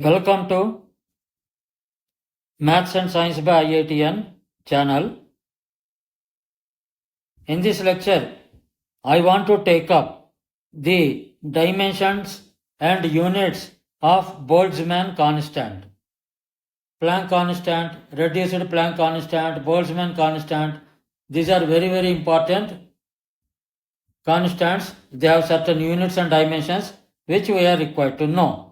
Welcome to Maths and Science by IITian channel. In this lecture, I want to take up the dimensions and units of Boltzmann constant. Planck constant, reduced Planck constant, Boltzmann constant. These are very, very important constants. They have certain units and dimensions which we are required to know.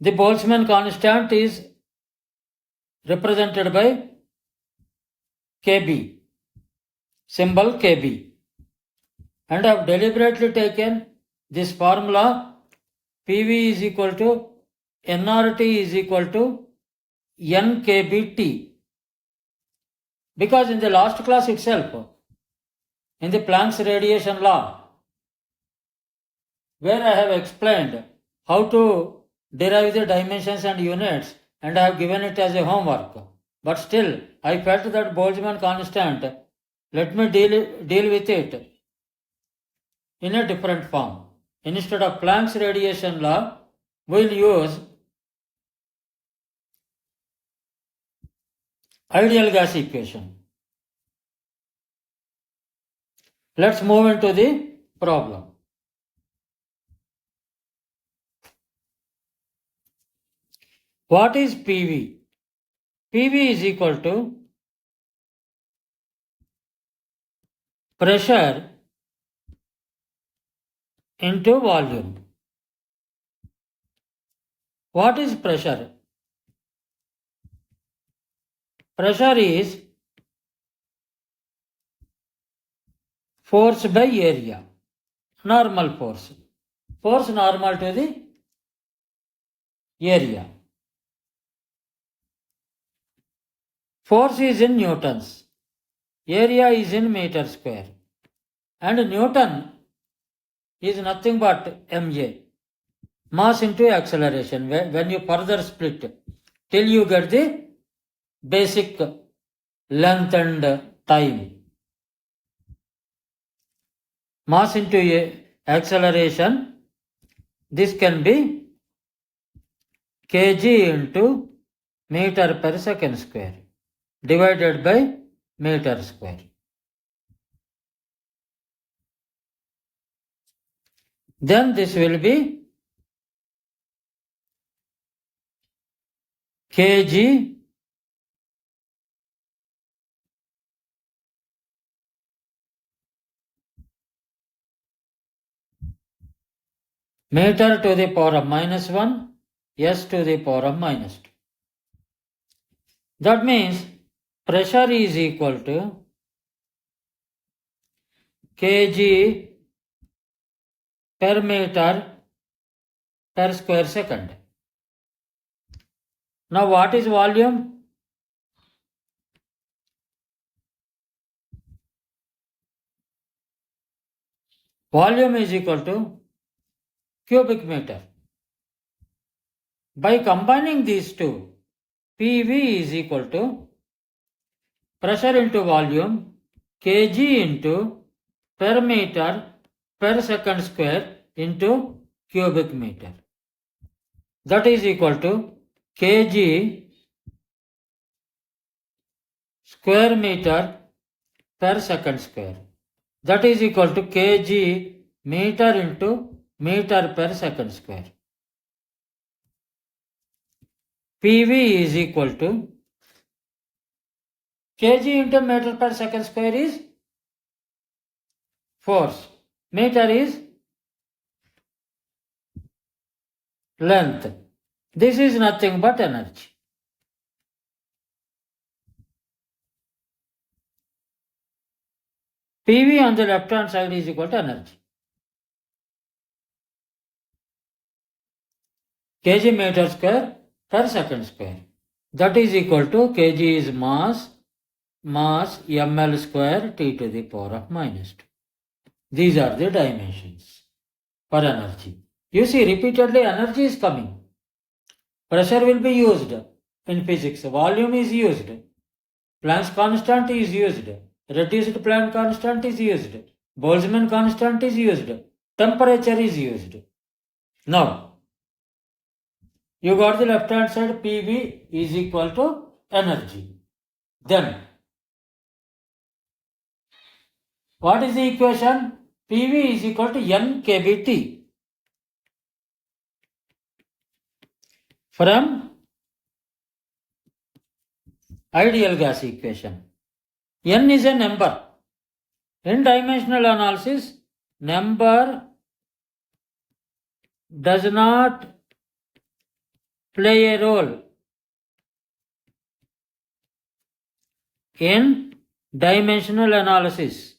The Boltzmann constant is represented by KB, symbol KB. And I have deliberately taken this formula PV is equal to nRT is equal to NkBT. Because in the last class itself, in the Planck's radiation law, where I have explained how to derive the dimensions and units, and I have given it as a homework. But still, I felt that Boltzmann constant, let me deal with it in a different form. Instead of Planck's radiation law, we'll use ideal gas equation. Let's move into the problem. What is PV? PV is equal to pressure into volume. What is pressure? Pressure is force by area, normal force. Force normal to the area. Force is in newtons. Area is in meter square. And Newton is nothing but ma. Mass into acceleration. When you further split till you get the basic length and time. Mass into acceleration, this can be kg into meter per second square divided by meter square. Then this will be kg meter to the power of minus 1, s to the power of minus 2. That means pressure is equal to kg per meter per square second. Now what is volume? Volume is equal to cubic meter. By combining these two, PV is equal to pressure into volume kg into per meter per second square into cubic meter. That is equal to kg square meter per second square. That is equal to kg meter into meter per second square. PV is equal to kg into meter per second square is force. Meter is length. This is nothing but energy. PV on the left hand side is equal to energy. Kg meter square per second square. That is equal to kg is mass ml square t to the power of minus 2. These are the dimensions for energy. You see, repeatedly energy is coming. Pressure will be used in physics. Volume is used. Planck's constant is used. Reduced Planck constant is used. Boltzmann constant is used. Temperature is used. Now, You got the left hand side, PV is equal to energy. Then, what is the equation? PV is equal to NkBT. From ideal gas equation. N is a number. In dimensional analysis, number does not play a role in dimensional analysis.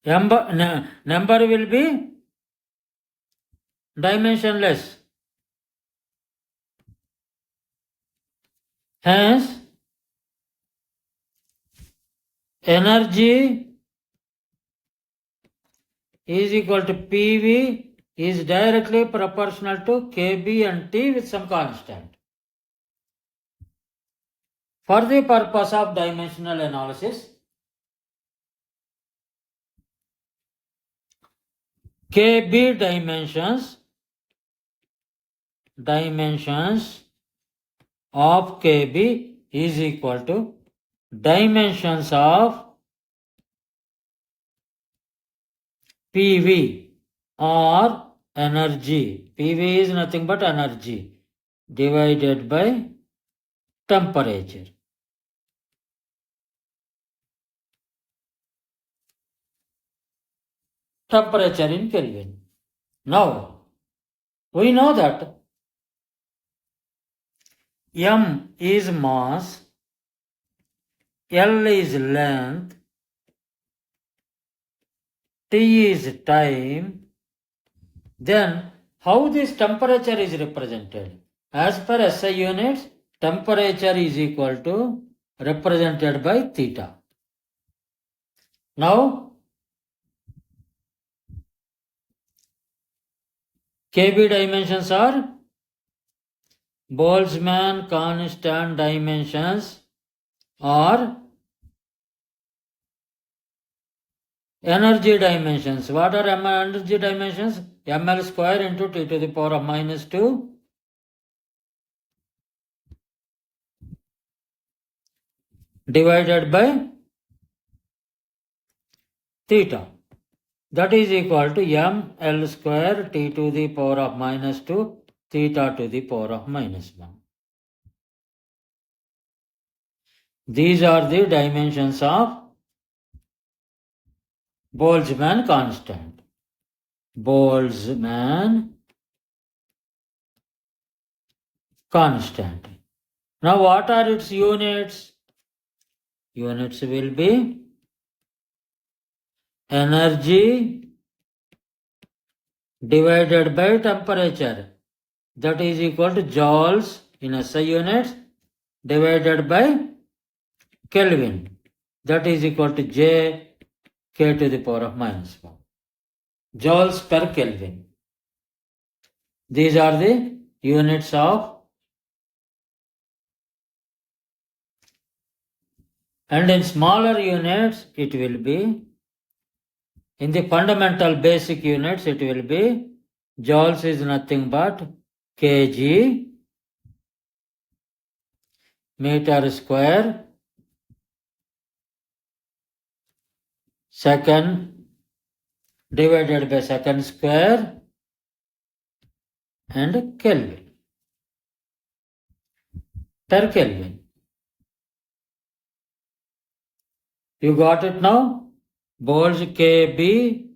Number will be dimensionless. Hence, energy is equal to PV is directly proportional to Kb and T with some constant. For the purpose of dimensional analysis, Kb dimensions of Kb is equal to dimensions of PV or energy. PV is nothing but energy divided by temperature. Temperature in Kelvin. Now, we know that M is mass, L is length, T is time. Then, how this temperature is represented? As per SI units, temperature is equal to represented by theta. Now, Kb dimensions are Boltzmann constant dimensions or energy dimensions. What are energy dimensions? ml square into T to the power of minus 2 divided by theta. That is equal to ml square T to the power of minus 2 theta to the power of minus 1. These are the dimensions of Boltzmann constant. Boltzmann constant. Now what are its units? Units will be energy divided by temperature. That is equal to joules in SI units divided by Kelvin. That is equal to J K to the power of minus 1. Joules per Kelvin. These are the units of, and in smaller units it will be, in the fundamental basic units it will be, joules is nothing but kg meter square second divided by second square and Kelvin per Kelvin. You got it now? Boltz Kb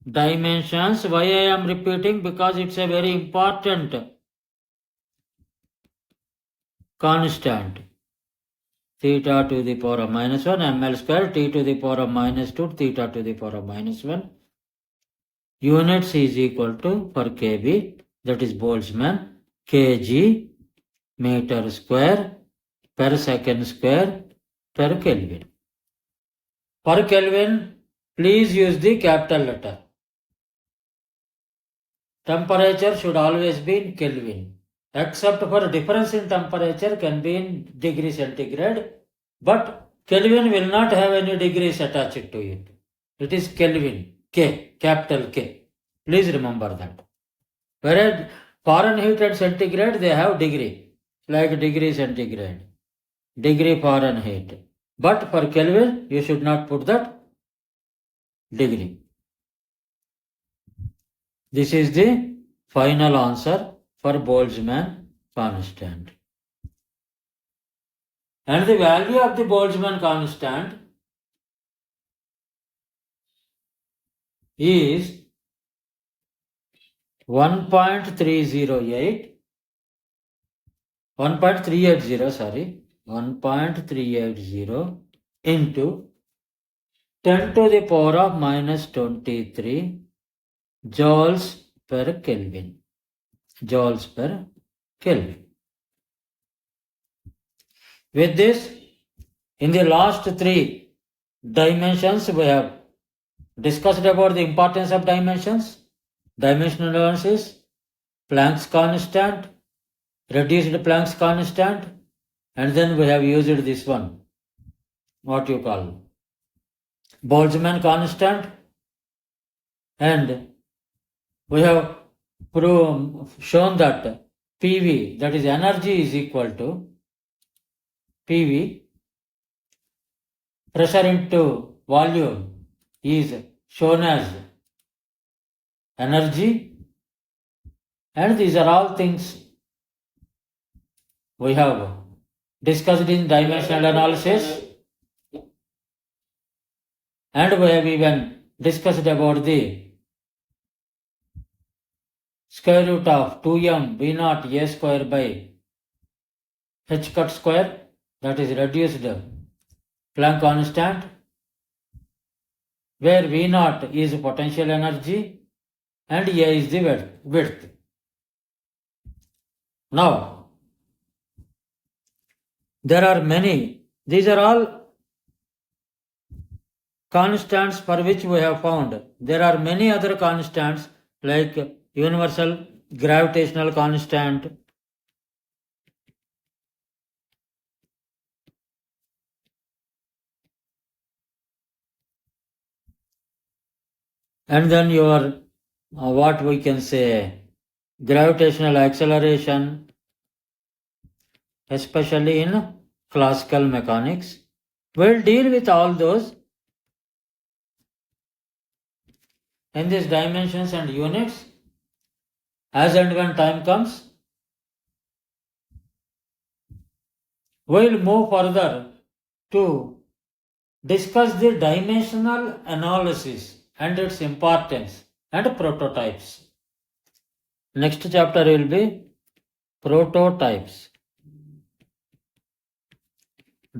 dimensions. Why I am repeating? Because it's a very important constant. Theta to the power of minus 1 ml square T to the power of minus 2 theta to the power of minus 1. Units is equal to, for Kb, that is Boltzmann, kg meter square per second square per Kelvin. Per Kelvin, please use the capital letter. Temperature should always be in Kelvin, except for difference in temperature can be in degree centigrade, but Kelvin will not have any degrees attached to it. It is Kelvin, K, capital K. Please remember that. Whereas Fahrenheit and centigrade, they have degree, like degree centigrade, degree Fahrenheit. But for Kelvin, you should not put that degree. This is the final answer for Boltzmann constant. And the value of the Boltzmann constant is 1.380, 1.380 into 10 to the power of minus 23 joules per Kelvin. Joules per Kelvin. With this, in the last three dimensions, we have discussed about the importance of dimensions, dimensional analysis, Planck's constant, reduced Planck's constant, and then we have used this one, what you call Boltzmann constant, and we have shown that PV, that is energy, is equal to PV, pressure into volume, is shown as energy, and these are all things we have discussed in dimensional analysis, and we have even discussed about the square root of 2m v naught a square by h cut square, that is reduced Planck constant, where v naught is potential energy and a is the width. Now, there are many, these are all constants for which we have found. There are many other constants like universal gravitational constant, and then your what we can say gravitational acceleration, especially in classical mechanics. We'll deal with all those in these dimensions and units as and when time comes. We'll move further to discuss the dimensional analysis and its importance and prototypes. Next chapter will be prototypes.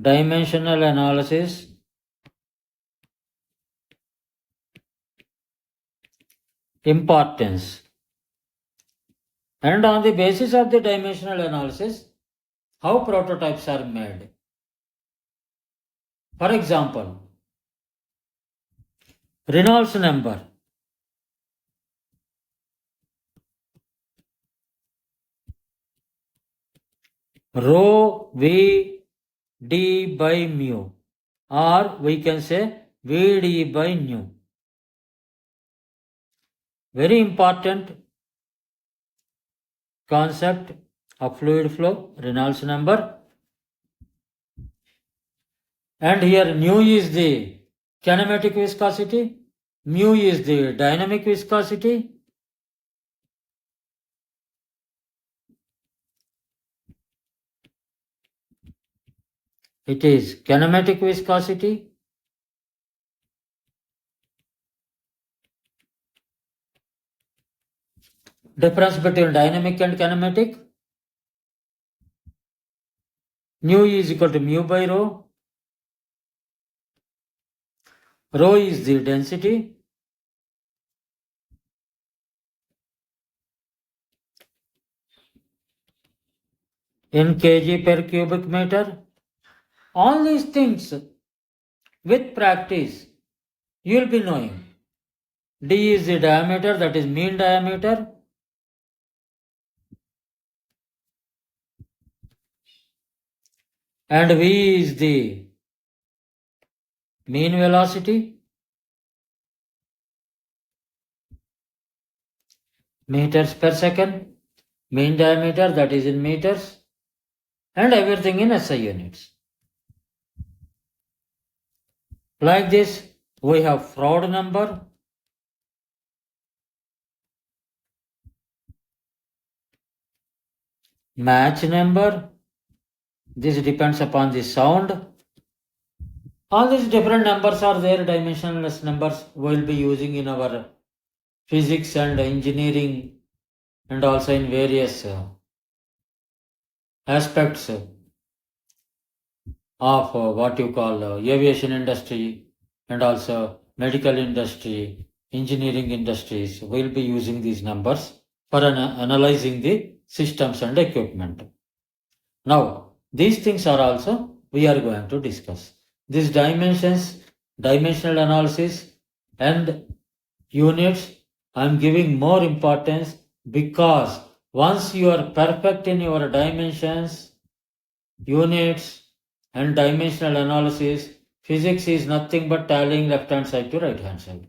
Dimensional analysis, importance, and on the basis of the dimensional analysis, how prototypes are made. For example, Reynolds number. Rho V d by mu, or we can say Vd by nu. Very important concept of fluid flow, Reynolds number. And here nu is the kinematic viscosity, mu is the dynamic viscosity. It is kinematic viscosity. Difference between dynamic and kinematic. Nu is equal to mu by rho. Rho is the density. In kg per cubic meter. All these things with practice you will be knowing. D is the diameter, that is mean diameter. And V is the mean velocity. meters per second, mean diameter, that is in meters, and everything in SI units. Like this, we have Froude number, Mach number, this depends upon the sound. All these different numbers are there, dimensionless numbers we will be using in our physics and engineering and also in various aspects of what you call aviation industry and also medical industry, engineering industries. We will be using these numbers for analyzing the systems and equipment. Now, these things are also we are going to discuss. These dimensions, dimensional analysis and units, I am giving more importance because once you are perfect in your dimensions, units and dimensional analysis, physics is nothing but tallying left hand side to right hand side.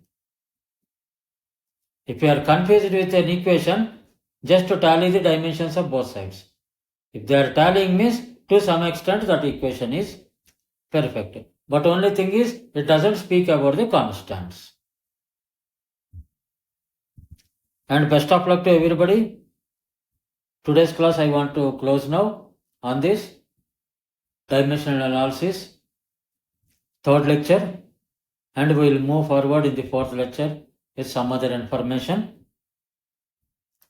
If you are confused with an equation, just to tally the dimensions of both sides. If they are tallying means to some extent that equation is perfect. But only thing is it doesn't speak about the constants. And best of luck to everybody. Today's class I want to close now on this dimensional analysis, third lecture, and we will move forward in the fourth lecture with some other information.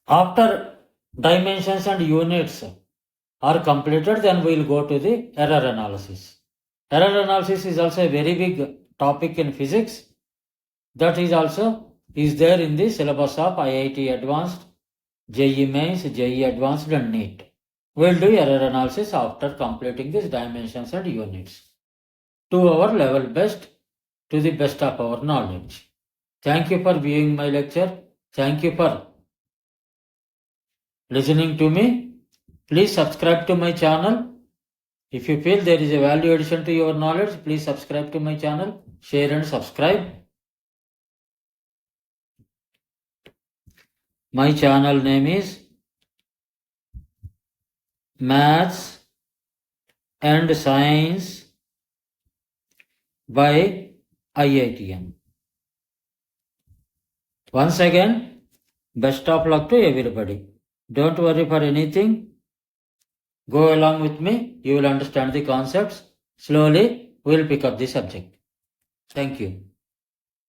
After dimensions and units are completed, then we will go to the error analysis. Error analysis is also a very big topic in physics. That is also there in the syllabus of IIT Advanced, JEE Mains, JEE Advanced and NEET. We will do error analysis after completing these dimensions and units to our level best, to the best of our knowledge. Thank you for viewing my lecture. Thank you for listening to me. Please subscribe to my channel. If you feel there is a value addition to your knowledge, please subscribe to my channel, share and subscribe. My channel name is Maths and Science by IITian. Once again, best of luck to everybody. Don't worry for anything. Go along with me. You will understand the concepts. Slowly, we will pick up the subject. Thank you.